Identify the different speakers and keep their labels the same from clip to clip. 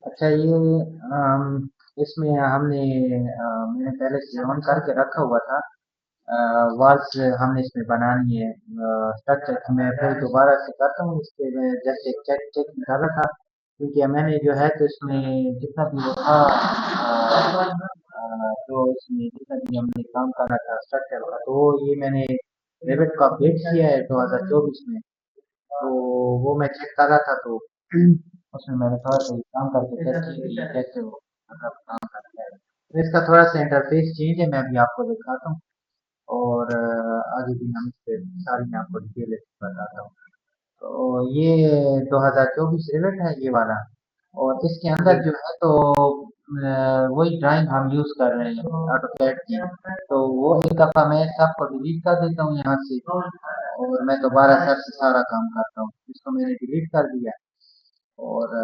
Speaker 1: अच्छा ये इसमें हमने मैंने पहले से ऑन करके रखा हुआ था। वॉल्स हमने इसमें बनानी है स्ट्रक्चर। मैं फिर दोबारा से करता हूँ इस पे। मैं जस्ट एक चेक चेक कर रहा था क्योंकि मैंने जो है तो इसमें जितना भी वो था तो इसमें जितना भी हमने काम करा था स्ट्रक्चर का, तो ये मैंने रेविट का अपडेट किया है 2024 में। तो वो मैं चेक कर रहा था, तो उसमें मैंने थोड़ा सा काम करके चेक किया कि ये कैसे वो मतलब काम करता है। तो इसका थोड़ा सा इंटरफेस चेंज है, मैं अभी आपको दिखाता हूँ। और आगे भी हम इस पे सारी मैं आपको डिटेल बताता हूँ। तो ये 2024 रिवेट है ये वाला। और इसके अंदर जो है तो वही ड्राइंग हम यूज कर रहे हैं ऑटोकैड की। तो वो एक दफा मैं सबको डिलीट कर देता हूँ यहाँ से, और मैं दोबारा सर से सारा काम करता हूँ। इसको मैंने डिलीट कर दिया। और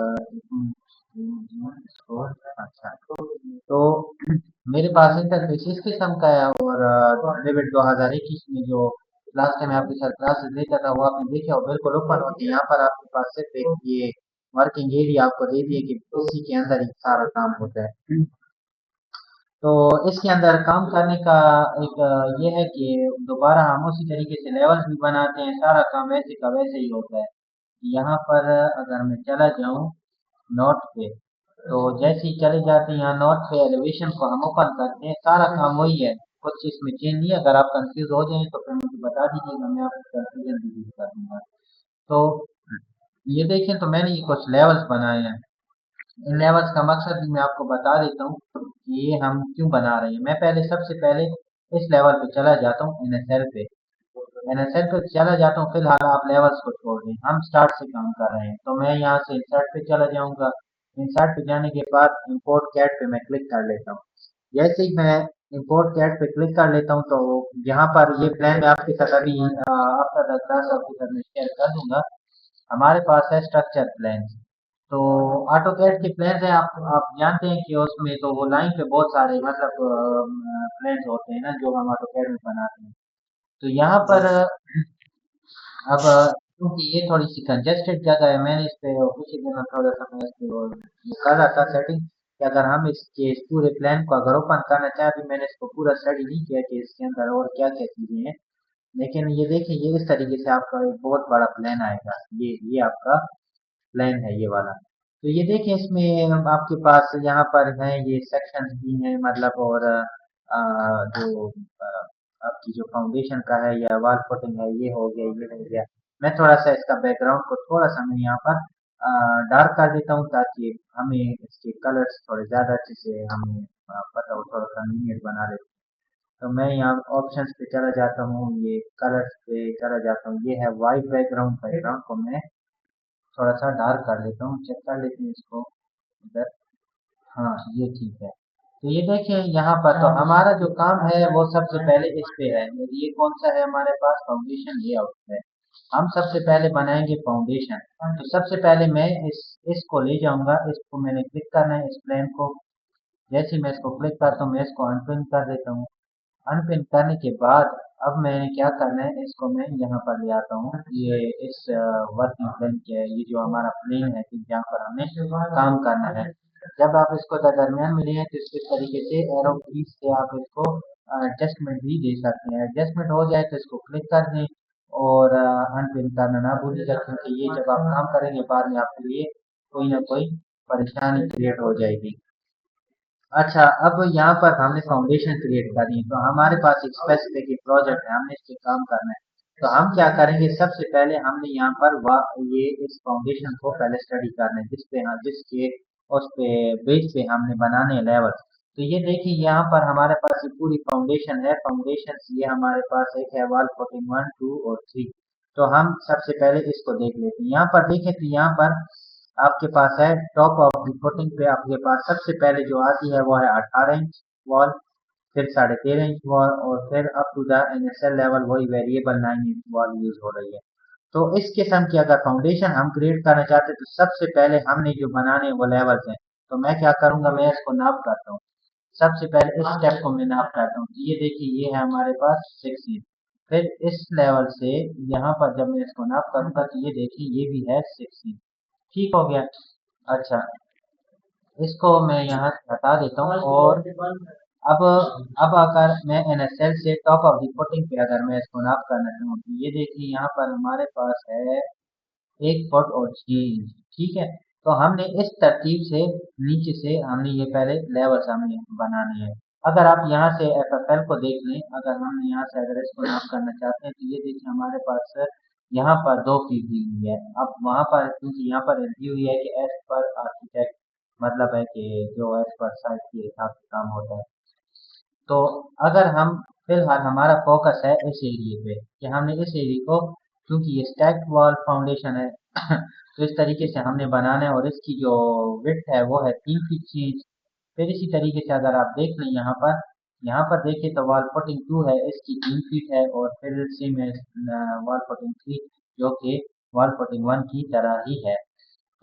Speaker 1: इसको अच्छा, तो मेरे पास इंटरफेस इस किस्म का है। और रिविट 2021 में जो लास्ट टाइम आपके साथ क्लासेस लेता था वो आपने देखा और बिल्कुल ओपन होती है। यहाँ पर आपके पास सिर्फ एक ये वर्किंग एरिया आपको दे दिए कि इसी के अंदर ही सारा काम होता है। तो इसके अंदर काम करने का एक ये है कि दोबारा हम उसी तरीके से लेवल्स भी बनाते हैं, सारा काम वैसे का वैसे ही होता है। यहाँ पर अगर मैं चला जाऊँ नोट पे, तो जैसे ही चले जाते हैं यहाँ नोट पे एलिवेशन को हम ओपन करते हैं, सारा काम वही है। कुछ इसमें चेंज नहीं है। अगर आप कंफ्यूज हो जाए तो फिर मुझे बता दीजिएगा, मैं आपको कंफ्यूजन भी दूर कर दूंगा। तो ये देखें, तो मैंने ये कुछ लेवल्स बनाए हैं। इन लेवल्स का मकसद भी मैं आपको बता देता हूँ कि ये हम क्यों बना रहे हैं। मैं पहले सबसे पहले इस लेवल पे चला जाता हूँ, एनएसएल पे। एनएसएल पे चला जाता हूँ। फिलहाल आप लेवल्स को छोड़ दें, हम स्टार्ट से काम कर रहे हैं। तो मैं यहाँ से इंसर्ट पे चला जाऊंगा। इंसर्ट पे जाने के बाद इंपोर्ट कैट पे मैं क्लिक कर लेता हूँ। जैसे ही मैं इंपोर्ट कैट पे क्लिक कर लेता हूँ, तो यहाँ पर ये प्लान मैं आपके साथ अभी आफ्टर द क्लास आपके साथ मैं शेयर कर दूंगा। हमारे पास है स्ट्रक्चर प्लान। तो ऑटोकैड के प्लेन्स हैं, आप जानते हैं कि उसमें तो वो लाइन पे बहुत सारे मतलब प्लेन्स होते हैं ना जो हम ऑटोकैड में बनाते हैं। तो यहाँ पर अब क्योंकि ये थोड़ी सी कंजेस्टेड जगह है, मैंने इस पे कुछ ही दिनों थोड़ा सा मैं इस पे वो कर रहा था सेटिंग कि अगर हम इसके इस पूरे प्लान को अगर ओपन करना चाहें। अभी मैंने इसको पूरा स्टडी नहीं किया कि इसके अंदर और क्या क्या चीजें हैं। लेकिन ये देखिए, ये इस तरीके से आपका एक बहुत बड़ा प्लान आएगा। ये आपका प्लान है ये वाला। तो ये देखिए, इसमें आपके पास यहाँ पर है ये सेक्शंस भी हैं मतलब। और जो आपकी जो फाउंडेशन का है या वॉल फुटिंग है, ये हो गया ये हो गया। मैं थोड़ा सा इसका बैकग्राउंड को थोड़ा सा मैं यहाँ पर डार्क कर देता हूँ ताकि हमें इसके कलर्स थोड़े ज़्यादा अच्छे से हमें पता हो, थोड़ा कन्वीनियंट बना ले। तो मैं यहाँ ऑप्शंस पे चला जाता हूँ, ये कलर्स पे चला जाता हूँ। ये है वाइट बैकग्राउंड। बैकग्राउंड को मैं थोड़ा सा डार्क कर देता हूँ, चेक कर लेते हैं इसको इधर। हाँ, ये ठीक है। तो ये देखिए यहाँ पर तो हमारा जो काम है वो सबसे पहले इस पे है। ये कौन सा है हमारे पास, फाउंडेशन लेआउट है। हम सबसे पहले बनाएंगे फाउंडेशन। तो सबसे पहले मैं इसको ले जाऊंगा। इसको मैंने क्लिक करना है, इस प्लेन को। जैसे ही मैं इसको क्लिक करता हूँ मैं इसको अनपिन कर देता हूँ। अनपिन करने के बाद अब मैंने क्या करना है, इसको मैं यहाँ पर ले आता हूँ। ये इस वर्किंग प्लेन के ये जो हमारा प्लेन है कि जहाँ पर हमें काम करना है। जब आप इसको दरमियान में लिए तो इस तरीके से एरो कीज से आप इसको एडजस्टमेंट भी दे सकते हैं। एडजस्टमेंट हो जाए तो इसको क्लिक कर दें। और अनपिन करना ना भूलिएगा, क्योंकि ये जब आप काम करेंगे बाद में आपके लिए कोई ना कोई परेशानी क्रिएट हो जाएगी। अच्छा, अब यहाँ पर हमने फाउंडेशन क्रिएट करी है, तो हमारे पास एक स्पेसिफिक एक प्रोजेक्ट है, हमने इस पे काम करना है। तो हम क्या करेंगे, सबसे पहले हमने यहाँ पर ये इस फाउंडेशन को पहले स्टडी करना है, जिसके उस पे बेस पे हमने बनाने हैं लेवल। तो ये देखिए, यहाँ पर हमारे पास ये पूरी फाउंडेशन है। फाउंडेशन ये हमारे पास एक है वॉल फुटिंग 1 2 और 3। तो हम सबसे पहले इसको देख लेते हैं। यहाँ पर देखें तो यहाँ पर आपके पास है टॉप ऑफ दी फुटिंग पे आपके पास सबसे पहले जो आती है वो है 18 इंच वॉल। फिर 13.5 इंच वॉल, और फिर up to the NSL level वही वेरिएबल 9 इंच वॉल यूज हो रही है। तो इस किस्म की अगर फाउंडेशन हम क्रिएट करना चाहते हैं तो सबसे पहले हमने जो बनाने हैं वो लेवल्स हैं। तो मैं क्या करूंगा, मैं इसको नाप करता हूँ। सबसे पहले इस स्टेप को मैं नाप करता हूँ। तो ये देखिए, ये है हमारे पास 6 इंच। फिर इस लेवल से यहाँ पर जब मैं इसको नाप करूंगा तो ये देखिए ये भी है 6 इंच। ठीक हो गया। अच्छा, इसको मैं यहाँ से हटा देता हूँ और अब अब अगर मैं NSL से टॉप ऑफ द फुटिंग पे अगर मैं इसको नाप करना चाहूँ तो ये देखिए यहाँ पर हमारे पास है 1 फुट और 6 इंच। ठीक है, तो हमने इस तरतीब से नीचे से हमने ये पहले लेवल्स हमें बनाने हैं। अगर आप यहाँ से FFL को देख लें, अगर हम यहाँ से अगर इसको नाप करना चाहते हैं तो ये देखिए हमारे पास यहाँ पर 2 फीट दी हुई है। अब वहाँ पर क्योंकि यहाँ पर दी हुई है कि एज पर आर्किटेक्ट, मतलब है कि जो एज पर साइट के हिसाब से काम होता है। तो अगर हम फिलहाल हमारा फोकस है इस एरिए पे कि हमने इस एरिया को, क्योंकि ये स्टैक्ड वॉल फाउंडेशन है तो इस तरीके से हमने बनाना है और इसकी जो विड्थ है वो है 3 फीट 6 इंच। फिर इसी तरीके से अगर आप देख लें यहाँ पर देखिए तो वॉल फुटिंग 2 है, इसकी 3 फीट है और फिर सेम है वॉल फुटिंग 3 जो कि वॉल फुटिंग 1 की तरह ही है।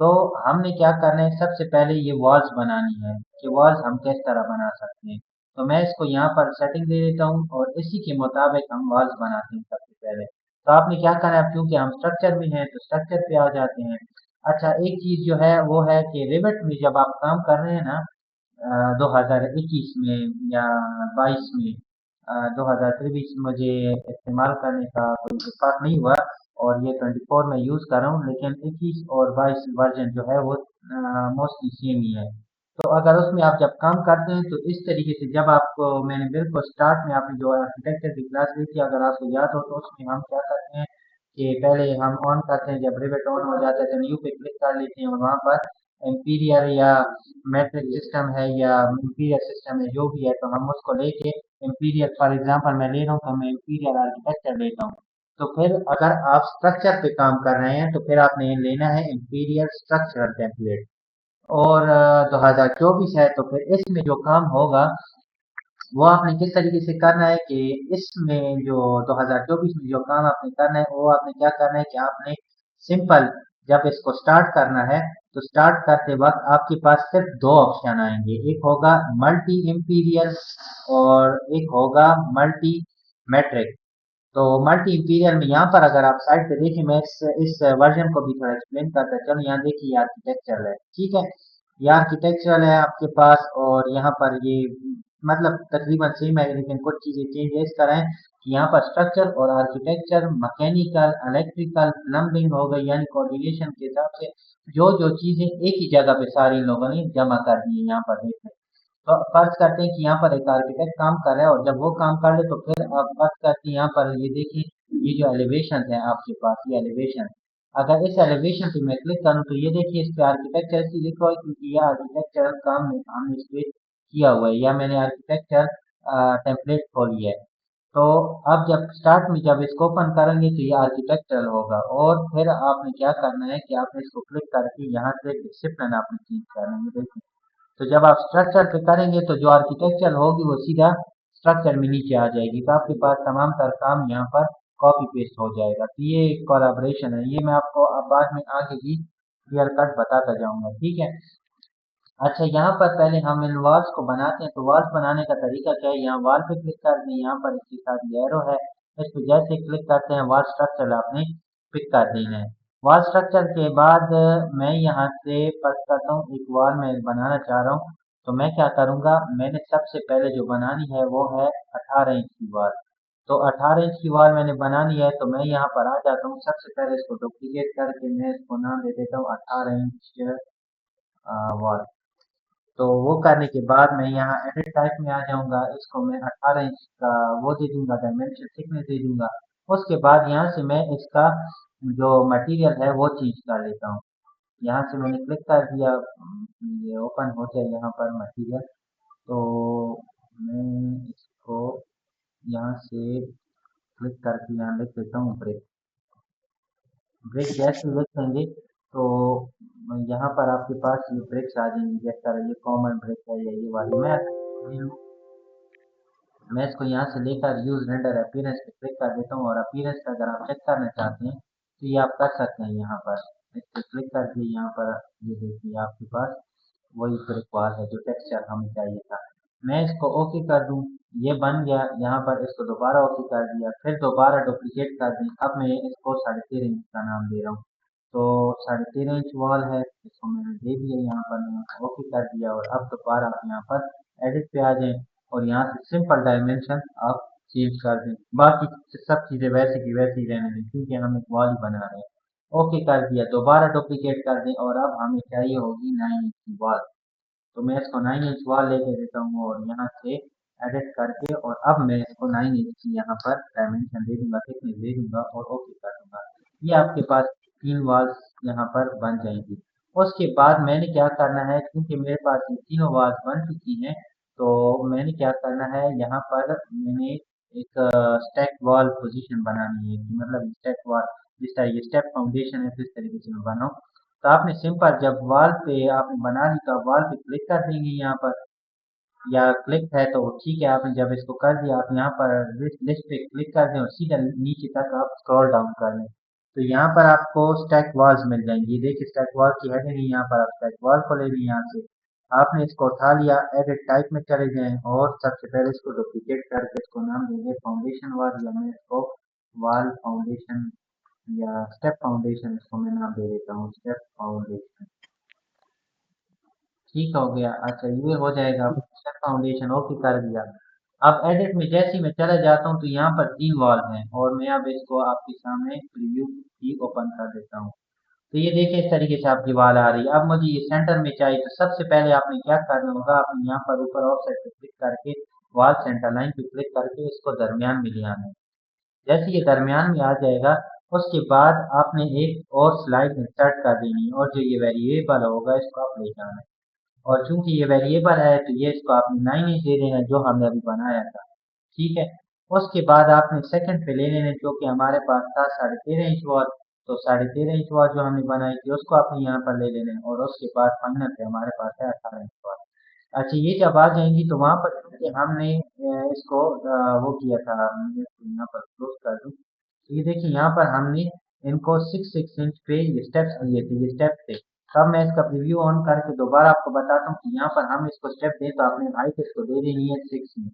Speaker 1: तो हमने क्या करना है, सबसे पहले ये वॉल्स बनानी है कि वॉल्स हम किस तरह बना सकते हैं। तो मैं इसको यहाँ पर सेटिंग दे देता हूँ और इसी के मुताबिक हम वॉल्स बनाते हैं सबसे पहले। तो आपने क्या करना है, अब क्योंकि हम स्ट्रक्चर में हैं तो स्ट्रक्चर पे आ जाते हैं। अच्छा, एक चीज़ जो है वो है कि रिवेट में जब आप काम कर रहे हैं ना 2021 में या 22 में, 2023 मुझे इस्तेमाल करने का कोई इत्तेफाक नहीं हुआ और ये 24 में यूज़ कर रहा हूँ, लेकिन 21 और 22 वर्जन जो है वो मोस्टली सेम ही है। तो अगर उसमें आप जब काम करते हैं तो इस तरीके से जब आपको मैंने बिल्कुल स्टार्ट में आपने जो आर्किटेक्चर की क्लास ली थी अगर आपको याद हो तो उसमें हम क्या करते हैं कि पहले हम ऑन करते हैं, जब रिवेट ऑन हो जाता है तो न्यू पे क्लिक कर लेते हैं और वहाँ पर एम्पीरियर या मैट्रिक सिस्टम है या इम्पीरियल सिस्टम है जो भी है तो हम उसको लेके इम्पीरियल, फॉर एग्जांपल मैं ले रहा हूँ तो मैं इम्पीरियल आर्किटेक्चर लेता हूँ। तो फिर अगर आप स्ट्रक्चर पे काम कर रहे हैं तो फिर आपने लेना है इम्पीरियल स्ट्रक्चरल टेम्पलेट। और 2024 है तो फिर इसमें जो काम होगा वो आपने किस तरीके से करना है कि इसमें जो 2024 में जो काम आपने करना है वो आपने क्या करना है कि आपने सिंपल जब इसको स्टार्ट करना है तो स्टार्ट करते वक्त आपके पास सिर्फ दो ऑप्शन आएंगे, एक होगा मल्टी इंपीरियल और एक होगा मल्टी मैट्रिक। तो मल्टी इंपीरियल में यहाँ पर अगर आप साइड पे देखिए, मैं इस वर्जन को भी थोड़ा एक्सप्लेन करता चलो। यहाँ देखिए ये आर्किटेक्चरल है, ठीक है, ये आर्किटेक्चरल है आपके पास और यहाँ पर ये मतलब तकरीबन सेम है लेकिन कुछ चीजें चेंज इस तरह है कि यहाँ पर स्ट्रक्चर और आर्किटेक्चर, मैकेनिकल, इलेक्ट्रिकल, प्लम्बिंग हो गई, यानी कोऑर्डिनेशन के हिसाब से जो जो चीजें एक ही जगह पे सारी इन लोगों ने जमा कर दी है यहाँ पर देखते हैं। तो फर्ज करते हैं कि यहाँ पर एक आर्किटेक्ट काम कर रहा है और जब वो काम कर ले तो फिर आप फर्ज करते हैं यहाँ पर ये देखिए ये जो एलिवेशन है आपके पास, ये एलिवेशन, अगर इस एलिवेशन पे मैं क्लिक करूँ तो ये देखिए इस पे आर्किटेक्चर इसलिए लिखा हुआ है क्योंकि यह आर्किटेक्चरल काम में हमने इस पे किया हुआ है या मैंने आर्किटेक्चर टेम्पलेट खोली है। तो अब जब स्टार्ट में जब इसको ओपन करेंगे तो ये आर्किटेक्चरल होगा और फिर आपने क्या करना है कि आपने इसको क्लिक करके यहाँ से डिसिप्लिन आपने चेंज करना है, देखिए। तो जब आप स्ट्रक्चर पे करेंगे तो जो आर्किटेक्चर होगी वो सीधा स्ट्रक्चर में नीचे आ जाएगी, तो आपके पास तमाम तर काम यहाँ पर कॉपी पेस्ट हो जाएगा। तो ये एक कोलाब्रेशन है, ये मैं आपको अब बाद में आगे भी क्लियर कट बताता जाऊंगा, ठीक है। अच्छा, यहाँ पर पहले हम इन वॉल्स को बनाते हैं, तो वॉल्स बनाने का तरीका क्या है, यहाँ वॉल पे क्लिक करते हैं, यहाँ पर इसके साथ ये एरो है, इस पे जैसे क्लिक करते हैं वॉल स्ट्रक्चर आपने पिक कर देना है। वॉल स्ट्रक्चर के बाद मैं यहाँ से फर्स्ट करता हूँ एक वॉल मैं बनाना चाह रहा हूँ। तो मैं क्या करूँगा, मैंने सबसे पहले जो बनानी है वो है 18 इंच की वॉल। तो 18 इंच की वॉल मैंने बनानी है तो मैं यहाँ पर आ जाता हूँ, सबसे पहले इसको डुप्लीकेट करके मैं इसको नाम दे देता हूँ 18 इंच वॉल। तो वो करने के बाद मैं यहाँ एडिट टाइप में आ जाऊँगा, इसको मैं 18 इंच का वो दे दूँगा, डायमेंशन थिकनेस दे दूँगा। उसके बाद यहाँ से मैं इसका जो मटेरियल है वो चेंज कर लेता हूँ। यहाँ से मैंने क्लिक कर दिया, ये ओपन हो जाए यहाँ पर मटेरियल। तो मैं इसको यहाँ से क्लिक करके यहाँ लिख देता हूँ ब्रेक। ब्रेक जैसे लिखेंगे तो यहाँ पर आपके पास ये ब्रेक्स आ जाएंगी, जिस तरह ये कॉमन ब्रेक है या ये वाली। मैं इसको यहाँ से लेकर यूज रेंडर अपीयरेंस पे क्लिक कर देता हूँ और अपीयरेंस का अगर आप चेक करना चाहते हैं तो ये आप कर सकते हैं यहाँ पर। इस पे क्लिक करके यहाँ पर ये देखिए आपके पास वही ब्रेक वॉल है जो टेक्सचर हमें चाहिए था। मैं इसको ओके कर दूं, ये बन गया। यहाँ पर इसको दोबारा ओके कर दिया, फिर दोबारा डुप्लीकेट कर दें। अब मैं इसको 13.5 इंच का नाम दे रहा हूँ। तो 13.5 इंच वॉल है, इसको मैंने दे दिया यहाँ पर, मैंने ओके कर दिया। और अब दोबारा आप यहाँ पर एडिट पे आ जाएं और यहाँ से सिंपल डायमेंशन आप चेंज कर दें। बाकी सब चीज़ें वैसे की वैसी रहने दें क्योंकि हम एक वॉल ही बना रहे हैं। ओके कर दिया, दोबारा डुप्लीकेट कर दें और अब हमें चाहिए होगी 9 इंच की वॉल। तो मैं इसको 9 इंच वॉल लेके देता हूँ और यहाँ से एडिट करके और अब मैं इसको 9 इंच की यहाँ पर डायमेंशन दे दूंगा, थिकनेस दे दूंगा और ओके कर दूंगा। ये आपके पास 3 वॉल्स यहाँ पर बन जाएंगी। उसके बाद मैंने क्या करना है, क्योंकि मेरे पास ये तीनों वॉल्स बन चुकी हैं, तो मैंने क्या करना है, यहाँ पर मैंने एक स्टैक वॉल पोजीशन बनानी है कि मतलब स्टैक वॉल जिस तरह ये स्टेप फाउंडेशन है किस तरीके से मैं बनाऊँ। तो आपने सिंपल जब वॉल पे आपने बना ली तो आप वॉल पे क्लिक कर देंगे यहाँ पर, या क्लिक है तो ठीक है। आपने जब इसको कर दिया आप यहाँ पर लिस्ट पे क्लिक कर दें और सीधा नीचे तक आप स्क्रॉल डाउन कर लें, तो यहाँ पर आपको स्टैक वॉल्स मिल जाएंगी। देखिए स्टैक वॉल की हेडिंग है, यहाँ पर आप स्टैक वॉल को ले लें। यहाँ से आपने इसको उठा लिया, एडिट टाइप में चले जाएं और सबसे पहले इसको डुप्लीकेट करके इसको नाम देंगे फाउंडेशन वॉल, या मैं इसको वॉल फाउंडेशन या स्टेप फाउंडेशन इसको मैं नाम दे देता हूँ, स्टेप फाउंडेशन। ठीक हो गया। अच्छा ये हो जाएगा, स्टेप फाउंडेशन ओके कर दिया। अब एडिट में जैसे ही मैं चला जाता हूँ तो यहाँ पर 3 वॉल हैं और मैं अब इसको आपके सामने प्रीव्यू भी ओपन कर देता हूँ। तो ये देखिए इस तरीके से आपकी वॉल आ रही है। अब मुझे ये सेंटर में चाहिए, तो सबसे पहले आपने क्या करना होगा, आपने यहाँ पर ऊपर ऑफसेट पे क्लिक करके वॉल सेंटर लाइन पे क्लिक करके इसको दरमियान में ले आना है। जैसे ये दरमियान में आ जाएगा उसके बाद आपने एक और स्लाइड इंसर्ट कर देनी है और जो ये वेरिएबल होगा इसको आप ले जाना है। और चूंकि ये वेरिएबल है तो ये इसको आपने 9 इंच दे देना है जो हमने अभी बनाया था। ठीक है। उसके बाद आपने सेकंड पे ले लेना है जो कि हमारे पास था 13.5 इंच वॉल। तो 13.5 इंच वॉल जो हमने बनाई थी उसको आपने यहाँ पर ले लेना है और उसके बाद फाइनल पे हमारे पास है 18 इंच वॉल। अच्छा ये जब आ जाएंगी तो वहां पर चूंकि हमने इसको वो किया था, मैं इसको यहाँ पर क्लोज कर दूं। तो ये देखिए यहाँ पर हमने इनको 6 6 इंच पे ये स्टेप्स दिए थे, ये स्टेप थे। तब मैं इसका प्रीव्यू ऑन करके दोबारा आपको बताता हूँ कि यहाँ पर हम इसको स्टेप दें तो आपने हाइट इसको दे देनी है 6 इंच।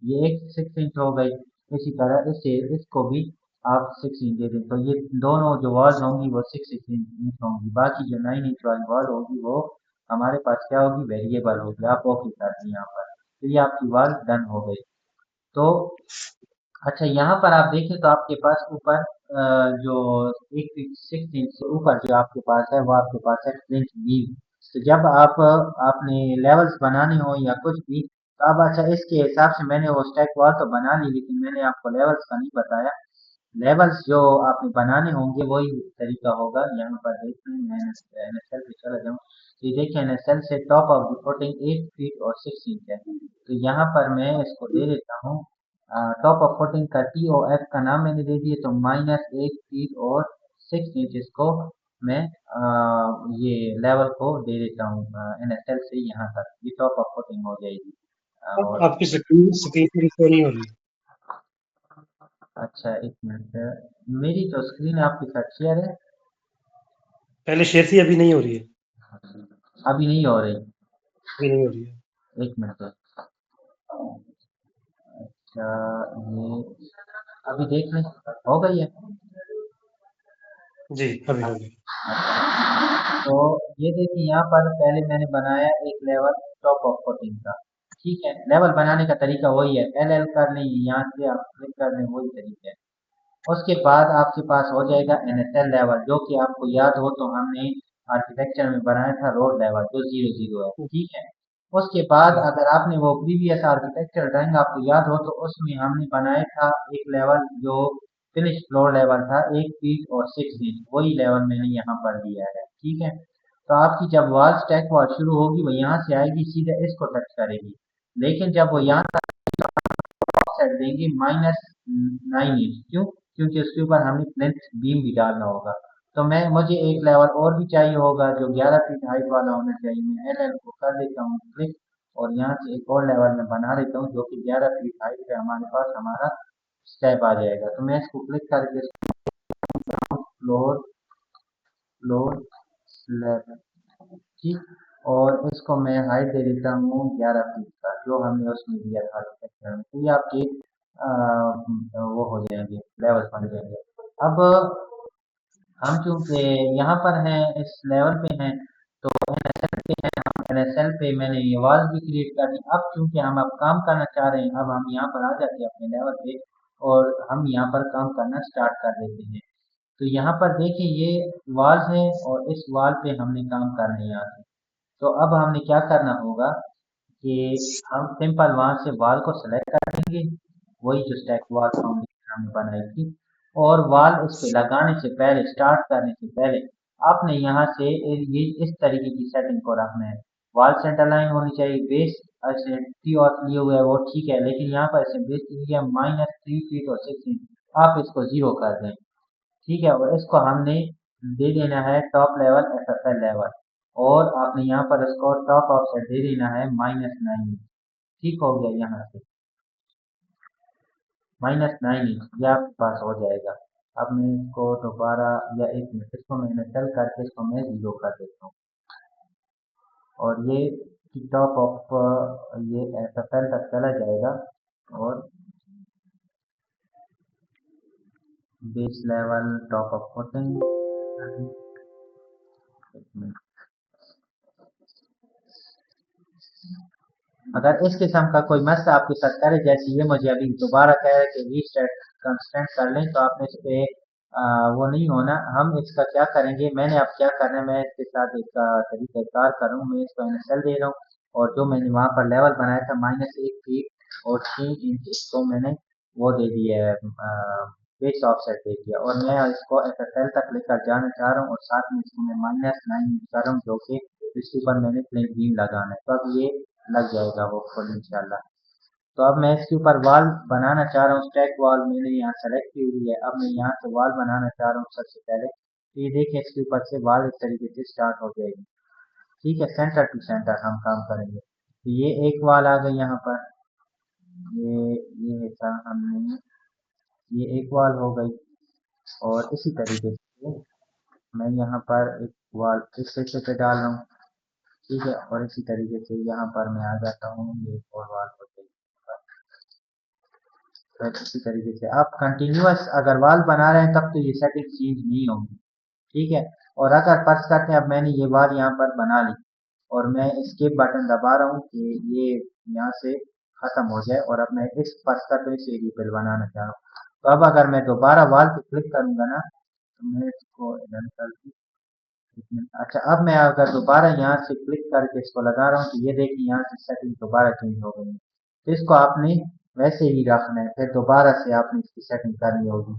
Speaker 1: ये एक 6 इंच हो गई। इसी तरह इससे इसको भी आप 6 इंच दे दें तो ये दोनों जो वॉल्स होंगी वो 6 6 इंच होंगी। बाकी जो 9 इंच वाली वॉल होगी वो हमारे पास क्या होगी, वेरिएबल होगी। आप ओके कर दें यहाँ पर, तो ये आपकी वॉल डन हो गई। तो अच्छा यहाँ पर आप देखें तो आपके पास ऊपर जो एक 6 इंच से ऊपर जो आपके पास है वो आपके पास है फ्लिंट बीम। तो जब आपने लेवल्स बनाने हो या कुछ भी, तो अब अच्छा इसके हिसाब से मैंने वो स्टैक वॉल तो बना ली लेकिन मैंने आपको लेवल्स का नहीं बताया। लेवल्स जो आपने बनाने होंगे वही तरीका होगा। यहाँ पर देखते हैं, मैं एनएसएल पे चला जाऊँ तो ये देखिए एनएसएल से top of the footing 8 feet और 6 इंच है। तो यहाँ पर मैं इसको दे देता हूँ टॉप ऑफ फुटिंग का टी ओ एफ का नाम मैंने दे दिया, तो -8 फीट और 6 इंच इसको मैं ये लेवल को दे देता हूँ एनएसएल से यहाँ तक, ये टॉप ऑफ फुटिंग हो जाएगी। और
Speaker 2: आपकी स्क्रीन स्क्रीन पर शो नहीं हो रही है।
Speaker 1: अच्छा एक मिनट, मेरी तो स्क्रीन आपके साथ शेयर है।
Speaker 2: पहले शेयर थी, अभी नहीं हो रही है।
Speaker 1: अभी नहीं हो रही।
Speaker 2: अभी नहीं हो रही है।
Speaker 1: एक मिनट। अच्छा ये अभी देख लें, हो गई है।
Speaker 2: जी, अभी हो गई।
Speaker 1: तो ये देखिए यहाँ पर पहले मैंने बनाया एक लेवल टॉप ऑफ फोर्टीन का। ठीक है, लेवल बनाने का तरीका वही है, एल एल कर लें, यहाँ से आप क्लिक कर लें, वही तरीका है। उसके बाद आपके पास हो जाएगा एनएसएल लेवल, जो कि आपको याद हो तो हमने आर्किटेक्चर में बनाया था रोड लेवल जो 0 0 है। ठीक है। उसके बाद
Speaker 2: जी,
Speaker 1: अगर आपने वो प्रीवियस आर्किटेक्चर ड्राइंग आपको याद हो तो उसमें हमने बनाया था एक लेवल जो फिनिश फ्लोर लेवल था 1 फीट और 6 इंच, वही लेवल मैंने यहाँ पर दिया है। ठीक है। तो आपकी जब वॉल स्टैक वॉल शुरू होगी वो यहाँ से आएगी सीधा इसको टच करेगी, लेकिन जब वो यहाँ सेट देंगे -9 इंच। क्यों? क्योंकि उसके ऊपर हमें प्लिंथ बीम भी डालना होगा। तो मैं मुझे एक लेवल और भी चाहिए होगा जो 11 फीट हाइट वाला होना चाहिए। मैं एल एल को कर देता हूँ क्लिक और यहाँ से एक और लेवल में बना देता हूँ जो कि 11 फीट हाइट पे हमारे पास हमारा स्टेप आ जाएगा। तो मैं इसको क्लिक करके फ्लोर फ्लोर स्लैब, ठीक। और इसको मैं हाइट दे देता हूँ 11 फीट का जो हमने उसमें दिया था आर्किटेक्चर में। तो ये आपके वो हो जाएंगे, लेवल बन जाएंगे। अब हम चूंकि यहाँ पर हैं, इस लेवल पे हैं, तो एनएसएल पे मैंने ये वॉल भी क्रिएट कर दी। अब चूंकि हम अब काम करना चाह रहे हैं, अब हम यहाँ पर आ जाते हैं अपने लेवल पे और हम यहाँ पर काम करना स्टार्ट कर देते हैं। तो यहाँ पर देखिए ये वॉल्स है और इस वॉल पे हमने काम करना है यहाँ से। तो अब हमने क्या करना होगा कि हम सिंपल वहां से वॉल को सेलेक्ट करेंगे, वही जो स्टैक वॉल फाउंडेशन हमने बनाई थी, और वॉल इस पे लगाने से पहले, स्टार्ट करने से पहले आपने यहाँ से ये इस तरीके की सेटिंग को रखना है। वॉल सेंटर लाइन होनी चाहिए, बेस ऐसे टी और लिए हुए है वो ठीक है, लेकिन यहाँ पर ऐसे बेस लिया -3 फीट और 6 इंच, आप इसको 0 कर दें। ठीक है, और इसको हमने दे देना है टॉप लेवल एसएसएल लेवल, और आपने यहाँ पर इसको टॉप ऑफसेट दे देना है -9 इंच। ठीक हो गया, यहाँ से -9 इंच ये आपके पास हो जाएगा। अब मैं इसको दोबारा, या एक मिनट, इसको मैंने सेल करके इसको मैं 0 कर देता हूँ, और ये टॉप ऑफ ये एसएसएल तक चला जाएगा, और base level top of footing, एक मिनट। अगर इस किस्म का कोई मसला आपके साथ करे, जैसे ये मुझे अभी दोबारा कह रहे कि रीस्टार्ट कंस्टेंट कर लें, तो आपने इस पे वो नहीं होना। हम इसका क्या करेंगे, मैंने अब क्या करना है, मैं इसके साथ एक तरीक़ाकार करूँ, मैं इसको इनिशियल दे रहा हूँ, और जो मैंने वहाँ पर लेवल बनाया था -1 फीट और 6 इंच, इसको मैंने वो दे दिया है, बेस ऑफसेट दे दिया, और मैं इसको एसएसएल तक लेकर जाना चाह रहा हूँ, और साथ में इसको मैं -9 इंच कर रहा हूँ, जो कि इसके ऊपर मैंने प्लेन बीम लगाना है। तो अब ये लग जाएगा वो फुल इंशाल्लाह। तो अब मैं इसके ऊपर वॉल बनाना चाह रहा हूँ, स्टैक वॉल मैंने यहाँ सेलेक्ट की हुई है। अब मैं यहाँ से वॉल बनाना चाह रहा हूँ सबसे पहले, तो ये देखिए इसके ऊपर से वॉल इस तरीके से स्टार्ट हो जाएगी। ठीक है, सेंटर टू सेंटर हम काम करेंगे। तो ये एक वॉल आ गई यहाँ पर, ये हिस्सा हमने, ये एक वॉल हो गई, और इसी तरीके से मैं यहाँ पर एक वॉल इस हिस्से पे डाल रहा हूँ। ठीक है, और इसी तरीके से यहाँ पर मैं आ जाता हूँ, ये एक और वॉल हो गई। फिर इसी तरीके से आप कंटिन्यूअस अगर वॉल बना रहे हैं तब तो ये सेटिंग चेंज नहीं होगी। ठीक है, और अगर फर्ज करते हैं अब मैंने ये वॉल यहाँ पर बना ली, और मैं एस्केप बटन दबा रहा हूँ कि ये यहाँ से खत्म हो जाए, और अब मैं इस फर्ज करते इस एरिया पे बनाना चाह रहा हूँ। तो अब अगर मैं दोबारा वॉल पे क्लिक करूंगा ना, तो मैं इसको रन कर दूं। अच्छा, अब मैं अगर दोबारा यहाँ से क्लिक करके इसको लगा रहा हूँ, तो ये देखिए यहाँ से सेटिंग दोबारा चेंज हो गई है। तो इसको आपने वैसे ही रखना है, फिर दोबारा से आपने इसकी सेटिंग करनी होगी।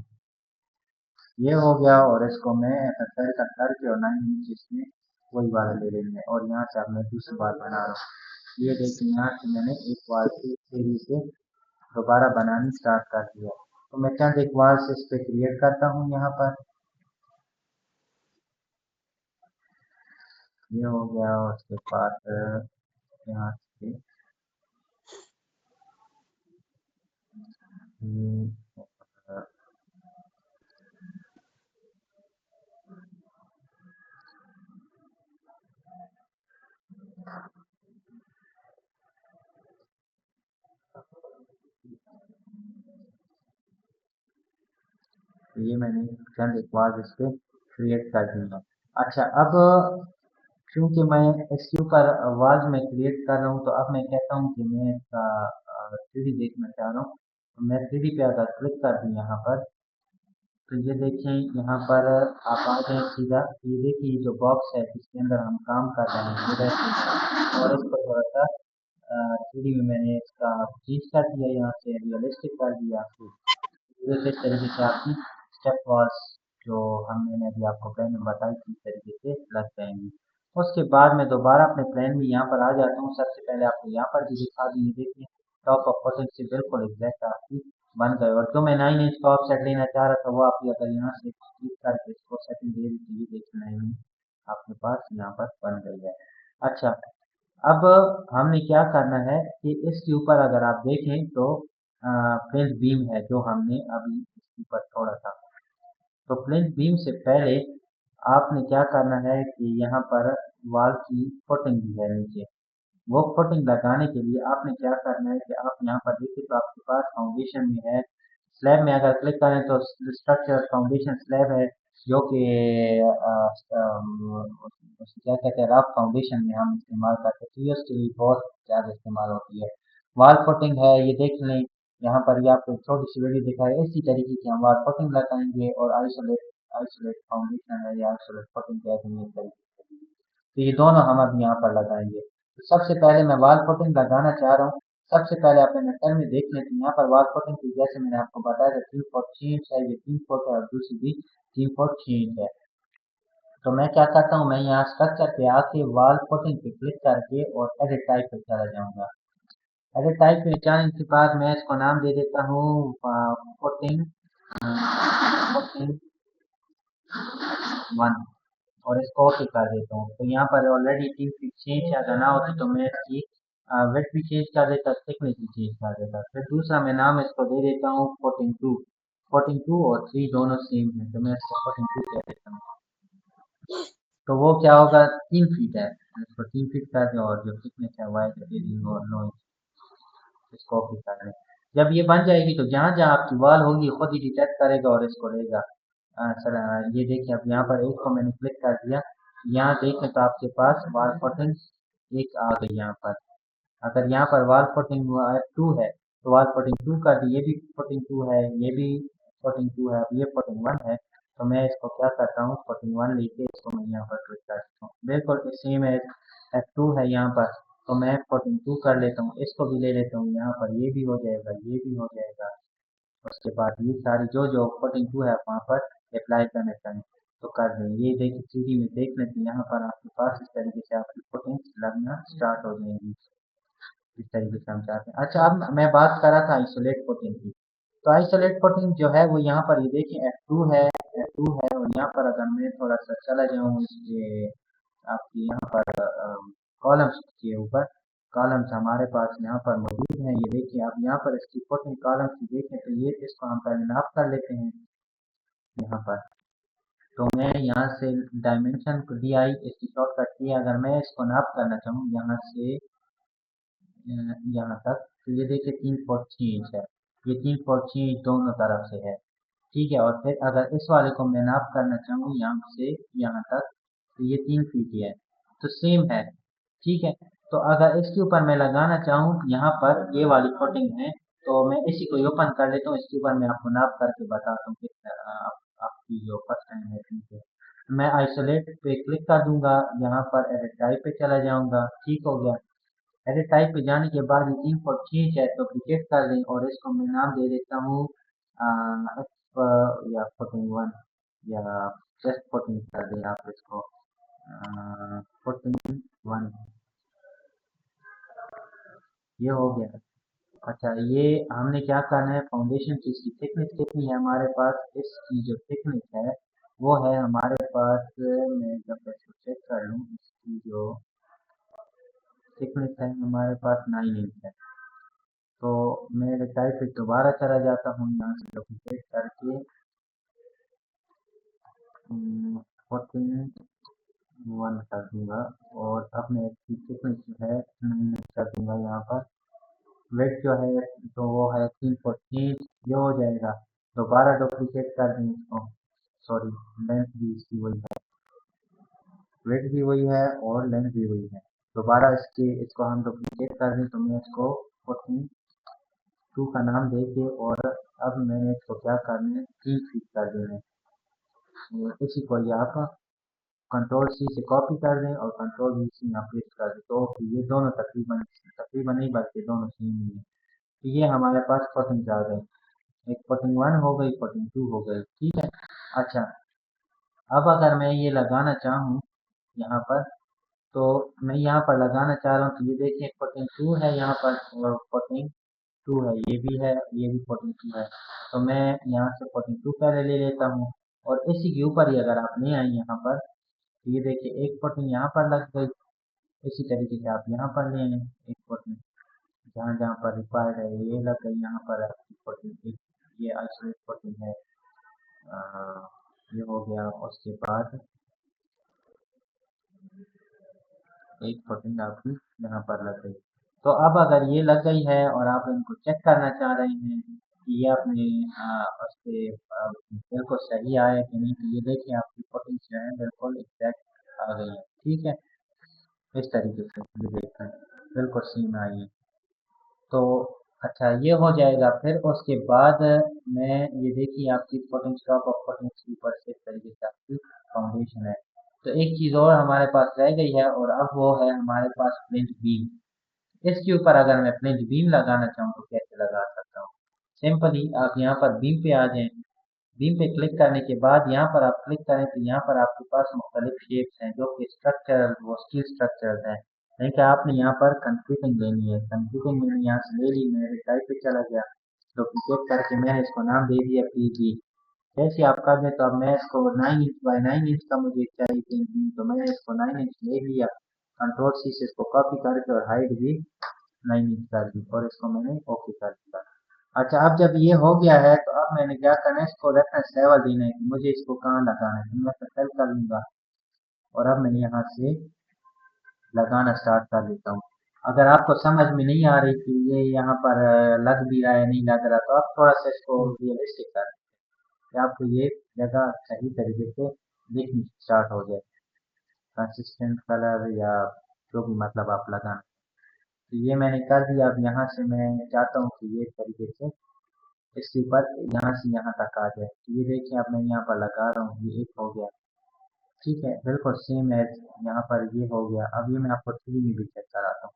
Speaker 1: ये हो गया, और इसको मैं एफएसएल का करके और 9 इंच इसमें वही वाला ले लेंगे, और यहाँ से अब मैं दूसरी बार बना रहा हूँ। ये देखिए यहाँ से मैंने एक वाल से सीढ़ी से दोबारा बनानी स्टार्ट कर दिया। तो मैं चंद एक वाल से इस पे क्रिएट करता हूँ यहाँ पर। ये हो गया, और उसके बाद यहाँ से ये, ये मैंने चंद एक वाल इस पे क्रिएट कर दिया। अच्छा, अब क्योंकि मैं इसके ऊपर आवाज में क्रिएट कर रहा हूँ, तो अब मैं कहता हूँ कि मैं इसका 3D देखना चाह रहा हूँ। तो मैं 3D पे अगर क्लिक कर दूँ यहाँ पर, तो ये देखें यहाँ पर आप आ जाए सीधा, ये देखिए जो बॉक्स है जिसके अंदर हम काम कर रहे हैं ये वैसे, और इसको थोड़ा सा 3D में मैंने इसका चेंज कर दिया, यहाँ से रियलिस्टिक कर दिया। तो इस तरीके से आपकी स्टेप वॉल्स जो मैंने अभी आपको पहले बताई थी, इस तरीके से लग जाएंगी। उसके बाद मैं दोबारा अपने प्लान में यहाँ पर आ जाता हूँ। सबसे पहले आपको यहाँ पर भी दिखा दूँ, ये देखिए टॉप ऑफ बटन से बिल्कुल एग्जैक्ट आपकी बन गए, और जो मैं 9 इंच का ऑफसेट लेना चाह रहा था वो आप अगर यहाँ से क्लिक करके इसको सेटिंग दे दी, तो ये देखिए 9 इंच आपके पास यहाँ पर बन गई है। अच्छा, अब हमने क्या करना है कि इसके ऊपर अगर आप देखें तो प्लेन बीम है जो हमने अभी इसके ऊपर छोड़ा था। तो प्लेन बीम से पहले आपने क्या करना है कि यहाँ पर वॉल की फुटिंग भी है नीचे, वो फुटिंग लगाने के लिए आपने क्या करना है कि आप यहाँ पर देखिए तो आपके पास फाउंडेशन में है, स्लैब में अगर क्लिक करें तो स्ट्रक्चर फाउंडेशन स्लैब है, जो कि क्या कहते हैं रफ फाउंडेशन में हम इस्तेमाल करते हैं, तो ये उसके लिए बहुत ज़्यादा इस्तेमाल होती है। वॉल फुटिंग है, ये देख लें, यहाँ पर ये आपको एक छोटी सी वीडियो दिखाई, इसी तरीके की हम वॉल फुटिंग लगाएंगे और आइसोलेट आइसोलेट फाउंडेशन है या आइसोलेट फुटिंग कहते हैं इस तरीके से। तो ये दोनों हम अब यहाँ पर लगाएंगे। तो सबसे पहले मैं वॉल फुटिंग लगाना चाह रहा हूँ। सबसे पहले आप नजर में देख लें तो यहाँ पर वॉल फुटिंग की जैसे मैंने आपको बताया था 3 फुट 6 इंच है, ये 3 फुट है और दूसरी भी 3 फुट 6 इंच है। तो मैं क्या करता हूँ, मैं यहाँ स्ट्रक्चर पे आके वॉल फुटिंग पे क्लिक करके और एडिट टाइप पे चला जाऊंगा। एडिट टाइप पे जाने के बाद मैं इसको नाम दे देता हूँ फुटिंग फुटिंग 1 और इसको ओके कर देता हूँ। तो यहाँ पर ऑलरेडी 3 फीट 6 इंच अगर ना होती तो मैं इसकी वेट भी चेंज कर देता, थिकनेस भी चेंज कर देता। फिर दूसरा मैं नाम इसको दे देता हूँ 14 2 और 3 दोनों सेम है, तो मैं इसको 14 2 कह देता हूँ। तो वो क्या होगा, 3 फीट है, इसको 3 फीट कर दें और जो थिकनेस है वाई का दे देंगे और 9 इंच, इसको ओके कर लें। जब ये बन जाएगी तो जहाँ जहाँ आपकी वॉल होगी खुद ही डिटेक्ट करेगा और इसको लेगा। सर ये देखिए अब यहाँ पर एक को मैंने क्लिक कर दिया, यहाँ देखें तो आपके पास वॉल फुटिंग एक आ गई यहाँ पर। अगर यहाँ पर वॉल फुटिंग 2 है तो वॉल फुटिंग 2 कर दी, ये भी फुटिंग 2 है, ये भी फुटिंग 2 है, अब ये फुटिंग 1 है। तो मैं इसको क्या करता हूँ, फुटिंग 1 लेके इसको मैं यहाँ पर क्लिक करता हूँ, बिल्कुल सेम है। F2 है यहाँ पर, तो मैं फुटिंग 2 कर लेता हूँ, इसको भी ले लेता हूँ यहाँ पर, ये भी हो जाएगा, ये भी हो जाएगा। उसके बाद ये सारी जो जो फुटिंग 2 है वहाँ पर अप्लाई करना चाहें तो कर दें। ये देखिए 3D में देख लेते हैं, यहाँ पर आपके पास इस तरीके से आपकी फुटिंग्स लगना स्टार्ट हो जाएंगी, इस तरीके से हम चाहते हैं। अच्छा, अब मैं बात कर रहा था आइसोलेट फुटिंग की। तो आइसोलेट फुटिंग जो है वो यहाँ पर ये देखिए F2 है और यहाँ पर अगर मैं थोड़ा सा चला जाऊँ इसके आपकी यहाँ पर कॉलम्स के ऊपर, कॉलम्स हमारे पास यहाँ पर मौजूद हैं। ये देखिए आप यहाँ पर इसकी फुटिंग कॉलम्स की देखें तो ये इसको हम पहले नाप कर लेते हैं यहाँ पर। तो मैं यहाँ से डायमेंशन को DI इसकी शॉर्टकट की, अगर मैं इसको नाप करना चाहूँ यहाँ से यहाँ तक, तो ये देखिए 3 फुट 6 इंच है, ये 3 फुट 6 इंच दोनों तरफ से है। ठीक है, और फिर अगर इस वाले को मैं नाप करना चाहूँ यहाँ से यहाँ तक, तो ये 3 फीट ही है, तो सेम है। ठीक है, तो अगर इसके ऊपर मैं लगाना चाहूँ यहाँ पर ये वाली फुटिंग है, तो मैं इसी को ओपन कर लेता हूँ, इसके ऊपर मैं आपको नाप करके बताता हूँ कि आपकी जो फर्स्ट टाइम है ठीक है। मैं आइसोलेट पे क्लिक कर दूंगा, यहाँ पर एडिट टाइप पे चला जाऊंगा, ठीक हो गया। एडिट टाइप पे जाने के बाद ये 3 फुट 6 इंच है तो डुप्लीकेट कर दें और इसको मैं नाम दे देता हूँ या फुटिंग 1 या जस्ट फुटिंग कर दें आप इसको, फुटिंग 1, ये हो गया। अच्छा, ये हमने क्या करना है, फाउंडेशन की इसकी थिकनेस कितनी है हमारे पास, इसकी जो थिकनेस है वो है हमारे पास, मैं जब इसको चेक कर लूँ, इसकी जो थिकनेस है हमारे पास 9 इंच है। तो मैं टाइप पे दोबारा चला जाता हूँ, यहाँ से डुप्लीकेट करके 14 1 कर दूंगा और अब मैं इसकी थिकनेस जो है 9 कर दूंगा यहाँ पर। वेट जो है तो वो है 3 फुट 3 ये हो जाएगा। दोबारा डुप्लीकेट कर दें इसको, सॉरी लेंथ भी इसकी वही है, वेट भी वही है और लेंथ भी वही है। दोबारा इसको हम डुप्लीकेट कर दें तो मैं इसको 14 2 का नाम दे के और अब मैंने इसको क्या करना है, 3 फीट कर देना है। इसी को ये आप कंट्रोल C से कॉपी कर दें और कंट्रोल V से यहाँ पेस्ट कर दें, तो ये दोनों तकरीबन तकरीबन नहीं बल्कि दोनों सेम ही है। तो ये हमारे पास फुटिंग आ गई, एक फुटिंग 1 हो गई, फुटिंग 2 हो गई, ठीक है। अच्छा, अब अगर मैं ये लगाना चाहूँ यहाँ पर, तो मैं यहाँ पर लगाना चाह रहा हूँ, तो ये देखिए फुटिंग 2 है यहाँ पर और फुटिंग 2 है, ये भी है, ये भी 42 है। तो मैं यहाँ से 42 पहले ले लेता हूँ और इसी के ऊपर ही अगर आप ले आए यहाँ पर, तो ये देखिए एक फुटिंग यहाँ पर लग गई। इसी तरीके से आप यहाँ पर ले आए एक फुटिंग, जहाँ जहाँ पर रिक्वायर्ड है ये लग गई यहाँ पर आपकी फुटिंग एक, ये आइसोलेट फुटिंग है। ये हो गया, उसके बाद एक फुटिंग आपकी यहाँ पर लग गई। तो अब अगर ये लग गई है और आप इनको चेक करना चाह रहे हैं कि ये आपने उस पे बिल्कुल सही आया कि नहीं। तो ये देखिए आपकी फोटोज जो है बिल्कुल एग्जैक्ट आ गई है। ठीक है, इस तरीके से ये देखकर बिल्कुल सेम आई है। तो अच्छा ये हो जाएगा। फिर उसके बाद मैं ये देखिए आपकी फोटिंग स्टॉक और फोटिंग के ऊपर से इस तरीके से आपकी फाउंडेशन है। तो एक चीज़ और हमारे पास रह गई है और अब वो है हमारे पास फ्लिंट बीम। इसके ऊपर अगर मैं फ्लिंट बीम लगाना चाहूँ तो कैसे लगा सकता हूँ? सिंपली आप यहाँ पर बीम पे आ जाएं। बीम पे क्लिक करने के बाद यहाँ पर आप क्लिक करें तो यहाँ पर आपके पास मुख्तलिफ शेप्स हैं जो कि स्ट्रक्चर वो स्टील स्ट्रक्चर्स हैं। लेकिन आपने यहाँ पर कंक्रीटिंग लेनी है। कंक्रीटिंग मैंने यहाँ से ले ली। मैं टाइप पे चला गया, डुप्लीकेट करके मैंने इसको नाम दे दिया पीजी। जैसे आप कर दें तो अब मैं इसको 9 इंच बाई 9 इंच का मुझे चाहिए पेंटिंग, तो मैंने इसको 9 इंच ले लिया। कंट्रोल सी से इसको कॉपी करके और हाइट भी 9 इंच कर दी और इसको मैंने ओके कर दिया। अच्छा अब जब ये हो गया है तो अब मैंने क्या करना है, इसको रेफरेंस लेवल देना है कि मुझे इसको कहाँ लगाना है। तो मैं सेलेक्ट कर लूंगा और अब मैं यहाँ से लगाना स्टार्ट कर देता हूँ। अगर आपको समझ में नहीं आ रही कि ये यहाँ पर लग भी रहा है नहीं लग रहा, तो आप थोड़ा सा इसको रियलिस्टिक कर कि आपको ये जगह सही तरीके से दिखनी स्टार्ट हो जाए। कंसिस्टेंट कलर या जो भी मतलब आप लगाना। तो ये मैंने कर दिया। अब यहाँ से मैं चाहता हूँ कि ये तरीके से इसके ऊपर यहाँ से यहाँ तक आ जाए। तो ये देखिए अब मैं यहाँ पर लगा रहा हूँ, ये एक हो गया। ठीक है, बिल्कुल सेम एज यहाँ पर ये हो गया। अब ये मैं आपको 3 में भी चेक कराता हूँ।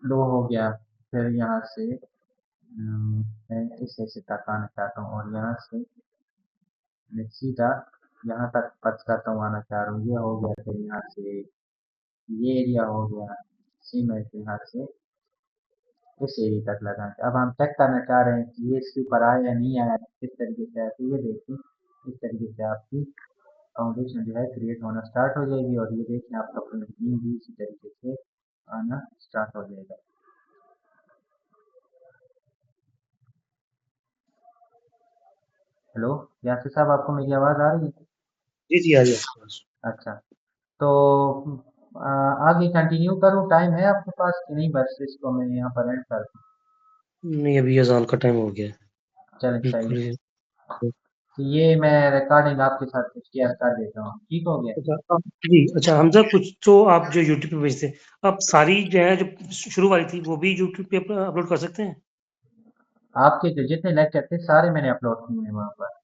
Speaker 1: 2 हो गया। फिर यहाँ से मैं इस ऐसे तक आना चाहता हूँ और यहाँ से मैं सीधा यहाँ तक टच करता हूँ आना चाह रहा हूँ। ये हो गया। फिर यहाँ से ये एरिया हो गया। सेम एज यहाँ से इस एरिया तक लगाना। अब हम चेक करना चाह रहे हैं कि ये इसके ऊपर आया या नहीं आया, किस तरीके से आया। तो ये देखिए इस तरीके से आपकी फाउंडेशन जो है क्रिएट होना स्टार्ट हो जाएगी और ये देखिए आपका प्रिंटिंग भी इसी तरीके से आना स्टार्ट हो जाएगा। हेलो यासिर साहब, आपको मेरी आवाज़ आ रही है?
Speaker 2: जी जी आ जाए।
Speaker 1: अच्छा, तो आगे कंटिन्यू करूँ? टाइम है आपके पास कि नहीं? बस इसको मैं यहाँ पर एंड कर दूँ?
Speaker 2: नहीं, अभी अजान का टाइम हो गया है।
Speaker 1: चलें सही
Speaker 2: बिल्कुल
Speaker 1: है।
Speaker 2: ये।
Speaker 1: तो ये मैं रिकॉर्डिंग आपके साथ शेयर कर देता हूँ। ठीक हो गया?
Speaker 2: जी अच्छा हमजा, कुछ तो आप जो यूट्यूब पे भेजते हैं, आप सारी जो है जो शुरू वाली थी वो भी यूट्यूब पे अपलोड कर सकते हैं?
Speaker 1: आपके जो जितने लेक्चर थे सारे मैंने अपलोड किए हैं वहाँ पर।